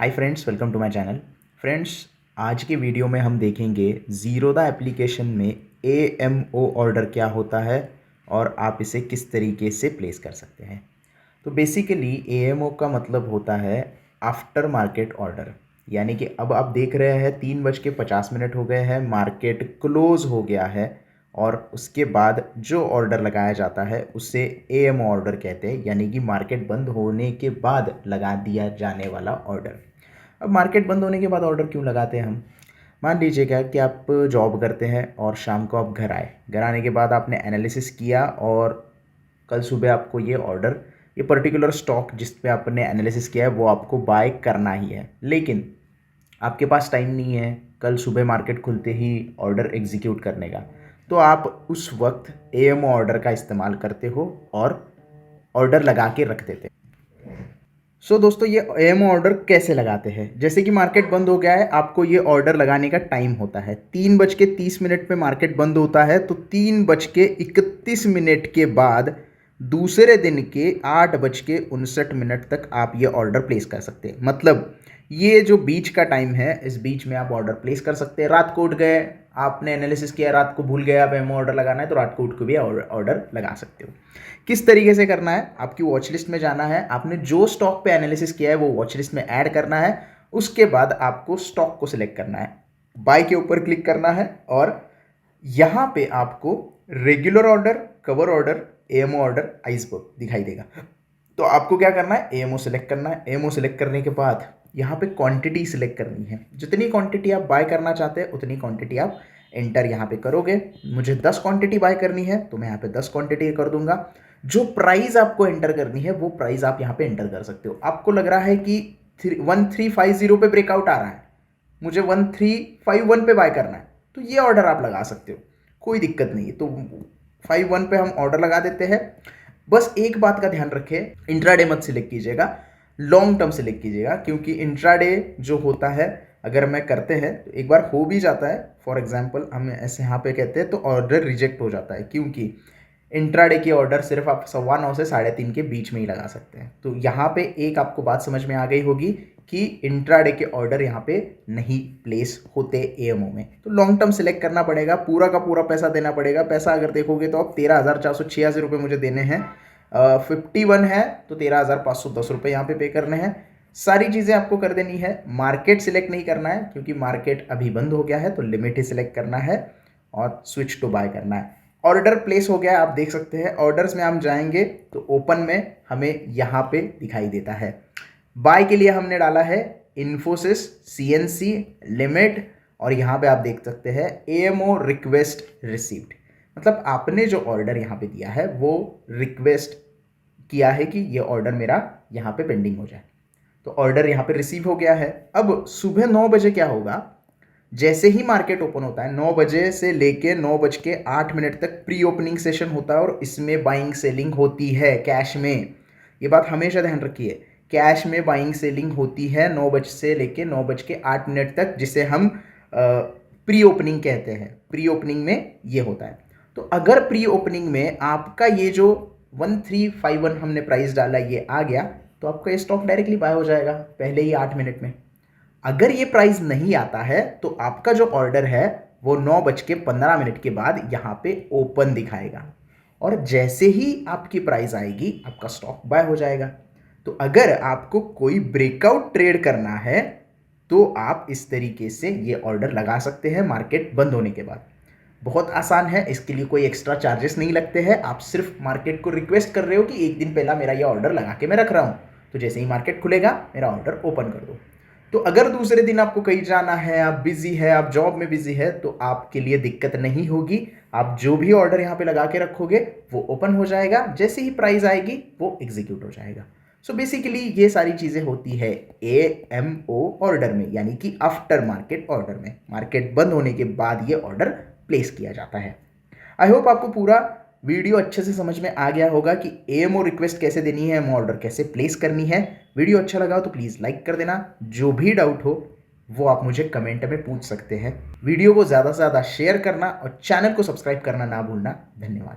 Hi friends, welcome to my channel. Friends, आज की video में हम देखेंगे ज़ीरोधा एप्लीकेशन में AMO ऑर्डर क्या होता है और आप इसे किस तरीके से प्लेस कर सकते हैं। तो बेसिकली AMO का मतलब होता है आफ्टर मार्केट ऑर्डर, यानी कि अब आप देख रहे हैं 3:50 हो गए हैं, मार्केट क्लोज हो गया है और उसके बाद जो ऑर्डर लगाया जाता है उसे AMO ऑर्डर कहते हैं, यानी कि मार्केट बंद होने के बाद लगा दिया जाने वाला ऑर्डर। अब मार्केट बंद होने के बाद ऑर्डर क्यों लगाते हैं हम? मान लीजिएगा कि आप जॉब करते हैं और शाम को आप घर आए, घर आने के बाद आपने एनालिसिस किया और कल सुबह आपको ये ऑर्डर, ये पर्टिकुलर स्टॉक जिस पे आपने एनालिसिस किया है वो आपको बाय करना ही है, लेकिन आपके पास टाइम नहीं है कल सुबह मार्केट खुलते ही ऑर्डर एग्जीक्यूट करने का। तो आप उस वक्त AMO ऑर्डर का इस्तेमाल करते हो और ऑर्डर लगा के रख देते हो। दोस्तों, ये AMO ऑर्डर कैसे लगाते हैं? जैसे कि मार्केट बंद हो गया है, आपको ये ऑर्डर लगाने का टाइम होता है 3:30 पे मार्केट बंद होता है, तो 3:31 के बाद दूसरे दिन के 8:59 तक आप ये ऑर्डर प्लेस कर सकते हैं। मतलब ये जो बीच का टाइम है, इस बीच में आप ऑर्डर प्लेस कर सकते हैं। रात को उठ गए, आपने एनालिसिस किया, रात को भूल गए आप AMO ऑर्डर लगाना है, तो रात को उठ के भी ऑर्डर लगा सकते हो। किस तरीके से करना है? आपकी वॉच लिस्ट में जाना है, आपने जो स्टॉक पे एनालिसिस किया है वो वॉच लिस्ट में ऐड करना है। उसके बाद आपको स्टॉक को सिलेक्ट करना है, बाय के ऊपर क्लिक करना है और यहाँ पे आपको regular order, cover order, AMO order, iceberg दिखाई देगा। तो आपको क्या करना है? AMO सिलेक्ट करना है। AMO सिलेक्ट करने के बाद यहाँ पे क्वांटिटी सिलेक्ट करनी है। जितनी क्वांटिटी आप बाय करना चाहते हैं उतनी क्वांटिटी आप एंटर यहाँ पे करोगे। मुझे 10 क्वांटिटी बाय करनी है तो मैं यहाँ पे 10 क्वांटिटी कर दूंगा। जो प्राइस आपको एंटर करनी है वो प्राइस आप यहाँ पे एंटर कर सकते हो। आपको लग रहा है कि 1350 पे ब्रेकआउट आ रहा है, मुझे 1351 पे बाय करना है, तो ये ऑर्डर आप लगा सकते हो, कोई दिक्कत नहीं है। तो 51 पे हम ऑर्डर लगा देते हैं। बस एक बात का ध्यान रखें, इंट्राडे मत सिलेक्ट कीजिएगा, लॉन्ग टर्म सिलेक्ट कीजिएगा, क्योंकि इंट्राडे जो होता है अगर मैं करते हैं तो एक बार हो भी जाता है, फॉर एग्जांपल हम ऐसे यहाँ पे कहते हैं तो ऑर्डर रिजेक्ट हो जाता है, क्योंकि इंट्राडे की ऑर्डर सिर्फ आप 9:15 से 3:30 के बीच में ही लगा सकते हैं। तो यहाँ पे एक आपको बात समझ में आ गई होगी कि इंट्राडे के ऑर्डर यहाँ पे नहीं प्लेस होते AMO में। तो लॉन्ग टर्म सिलेक्ट करना पड़ेगा, पूरा का पूरा पैसा देना पड़ेगा। पैसा अगर देखोगे तो अब 13,486 रुपये मुझे देने हैं, 51 है तो 13,510 रुपये यहाँ पे करने हैं। सारी चीज़ें आपको कर देनी है। मार्केट सिलेक्ट नहीं करना है क्योंकि मार्केट अभी बंद हो गया है, तो लिमिट ही सिलेक्ट करना है और स्विच टू बाय करना है। ऑर्डर प्लेस हो गया, आप देख सकते हैं। ऑर्डर्स में हम जाएंगे तो ओपन में हमें यहाँ पे दिखाई देता है। बाय के लिए हमने डाला है इन्फोसिस, CNC, लिमिट, और यहाँ पे आप देख सकते हैं AMO रिक्वेस्ट रिसीव्ड। मतलब आपने जो ऑर्डर यहाँ पे दिया है वो रिक्वेस्ट किया है कि ये ऑर्डर मेरा यहाँ पे पेंडिंग हो जाए, तो ऑर्डर यहाँ पे रिसीव हो गया है। अब सुबह 9 बजे क्या होगा? जैसे ही मार्केट ओपन होता है 9 बजे से लेके 9:08 तक प्री ओपनिंग सेशन होता है और इसमें बाइंग सेलिंग होती है कैश में। ये बात हमेशा ध्यान रखिए, कैश में बाइंग सेलिंग होती है 9 बजे से लेके 9:08 तक, जिसे हम प्री ओपनिंग कहते हैं। प्री ओपनिंग में ये होता है। तो अगर प्री ओपनिंग में आपका ये जो 1351 हमने प्राइस डाला ये आ गया, तो आपका ये स्टॉक डायरेक्टली बाय हो जाएगा पहले ही 8 मिनट में। अगर ये प्राइस नहीं आता है तो आपका जो ऑर्डर है वो 9:15 के बाद यहाँ पे ओपन दिखाएगा, और जैसे ही आपकी प्राइस आएगी आपका स्टॉक बाय हो जाएगा। तो अगर आपको कोई ब्रेकआउट ट्रेड करना है तो आप इस तरीके से ये ऑर्डर लगा सकते हैं मार्केट बंद होने के बाद। बहुत आसान है, इसके लिए कोई एक्स्ट्रा चार्जेस नहीं लगते हैं। आप सिर्फ मार्केट को रिक्वेस्ट कर रहे हो कि एक दिन पहला मेरा ये ऑर्डर लगा के मैं रख रहा हूँ, तो जैसे ही मार्केट खुलेगा मेरा ऑर्डर ओपन कर दो। तो अगर दूसरे दिन आपको कहीं जाना है, आप बिजी है, आप जॉब में बिजी है, तो आपके लिए दिक्कत नहीं होगी। आप जो भी ऑर्डर यहाँ पे लगा के रखोगे वो ओपन हो जाएगा, जैसे ही प्राइस आएगी वो एग्जीक्यूट हो जाएगा। सो बेसिकली ये सारी चीज़ें होती है AMO ऑर्डर में, यानी कि आफ्टर मार्केट ऑर्डर में। मार्केट बंद होने के बाद ये ऑर्डर प्लेस किया जाता है। आई होप आपको पूरा वीडियो अच्छे से समझ में आ गया होगा कि AMO रिक्वेस्ट कैसे देनी है, AMO ऑर्डर कैसे प्लेस करनी है। वीडियो अच्छा लगा हो तो प्लीज़ लाइक कर देना। जो भी डाउट हो वो आप मुझे कमेंट में पूछ सकते हैं। वीडियो को ज़्यादा से ज़्यादा शेयर करना और चैनल को सब्सक्राइब करना ना भूलना। धन्यवाद।